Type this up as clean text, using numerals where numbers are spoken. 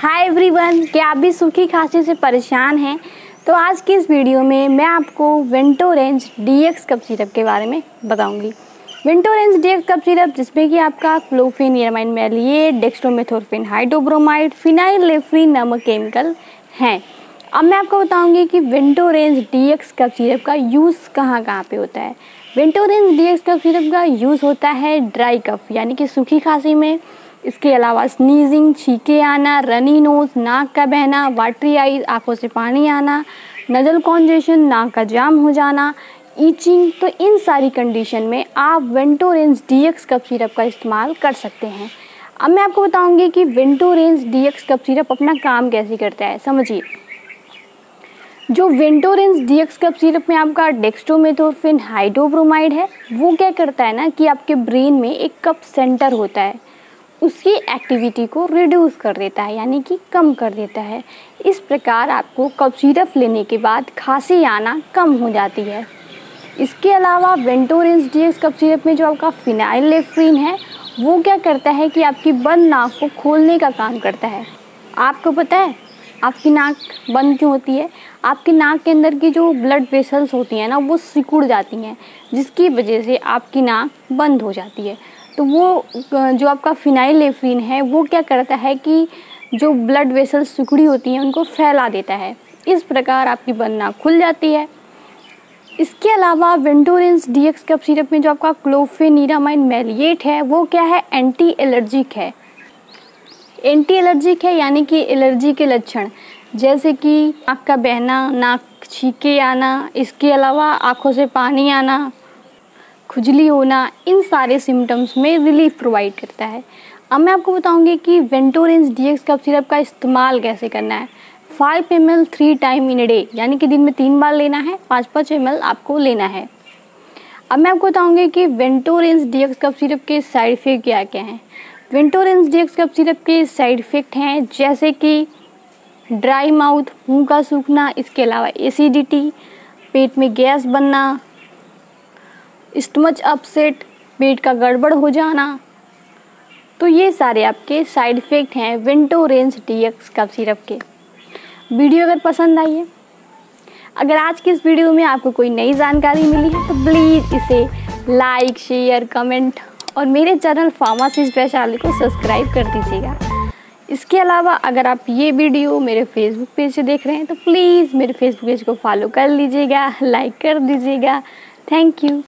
Hi everyone, क्या आप भी सूखी खांसी से परेशान हैं? तो आज की इस वीडियो में मैं आपको वेंटोरेंज डीएक्स कफ सिरप के बारे में बताऊंगी। वेंटोरेंज डीएक्स कफ सिरप जिसमें कि आपका क्लोफेनिरामाइड मैलिएट, डेक्स्ट्रोमेथोर्फिन हाइड्रोब्रोमाइड, फिनाइलएल्फ्रिन नामक केमिकल हैं। अब मैं आपको बताऊंगी कि वेंटोरेंज डीएक्स कफ सिरप का यूज़ कहाँ कहाँ पे होता है। वेंटोरेंज डीएक्स कफ सिरप का यूज़ होता है ड्राई कफ यानी कि सूखी खांसी में। इसके अलावा स्नीजिंग, छींके आना, रनी नोज, नाक का बहना, वाटरी आईज, आंखों से पानी आना, नजल कॉन्जेशन, नाक का जाम हो जाना, ईचिंग, तो इन सारी कंडीशन में आप वेंटोरेंज डीएक्स कफ सिरप का इस्तेमाल कर सकते हैं। अब मैं आपको बताऊंगी कि वेंटोरेंज डीएक्स कफ सिरप अपना काम कैसे करता है। समझिए, जो वेंटोरेंज डीएक्स कफ सिरप में आपका डेक्स्ट्रोमेथोर्फिन हाइड्रोब्रोमाइड है, वो क्या करता है ना कि आपके ब्रेन में एक कफ सेंटर होता है, उसकी एक्टिविटी को रिड्यूस कर देता है यानी कि कम कर देता है। इस प्रकार आपको कफ सिरप लेने के बाद खांसी आना कम हो जाती है। इसके अलावा वेंटोरेंज डीएक्स कफ सिरप में जो आपका फिनाइलएल्फ्रिन है, वो क्या करता है कि आपकी बंद नाक को खोलने का काम करता है। आपको पता है आपकी नाक बंद क्यों होती है? आपकी नाक के अंदर की जो ब्लड वेसल्स होती हैं ना, वो सिकुड़ जाती हैं, जिसकी वजह से आपकी नाक बंद हो जाती है। तो वो जो आपका फिनाइलएल्फ्रिन है, वो क्या करता है कि जो ब्लड वेसल्स सिकुड़ी होती हैं उनको फैला देता है। इस प्रकार आपकी बंद नाक खुल जाती है। इसके अलावा वेंटोरेंज डीएक्स कफ सिरप में जो आपका क्लोफेनिरामाइड मैलिएट है, वो क्या है? एंटी एलर्जिक है। एंटी एलर्जिक है यानी कि एलर्जी के लक्षण जैसे कि नाक का बहना, नाक छींके आना, इसके अलावा आंखों से पानी आना, खुजली होना, इन सारे सिम्टम्स में रिलीफ प्रोवाइड करता है। अब मैं आपको बताऊंगी कि वेंटोरेंज डीएक्स कफ सिरप का इस्तेमाल कैसे करना है। 5 ml 3 time in a day यानी कि दिन में 3 बार लेना है। 5-5 ml आपको लेना है। अब मैं आपको बताऊंगी कि वेंटोरेंज डीएक्स कफ सिरप के साइड इफ़ेक्ट क्या क्या हैं। वेंटोरेंज डीएक्स कफ सिरप के साइड इफ़ेक्ट हैं जैसे कि ड्राई माउथ, मुंह का सूखना, इसके अलावा एसिडिटी, पेट में गैस बनना, स्टमच अपसेट, पेट का गड़बड़ हो जाना। तो ये सारे आपके साइड इफ़ेक्ट हैं वेंटोरेंज डीएक्स कफ सिरप के। वीडियो अगर पसंद आई है, अगर आज की इस वीडियो में आपको कोई नई जानकारी मिली है, तो प्लीज़ इसे लाइक, शेयर, कमेंट और मेरे चैनल फार्मेसी स्पेशलिटी को सब्सक्राइब कर दीजिएगा। इसके अलावा अगर आप ये वीडियो मेरे फेसबुक पेज से देख रहे हैं, तो प्लीज़ मेरे फेसबुक पेज को फॉलो कर लीजिएगा, लाइक कर दीजिएगा। Thank you.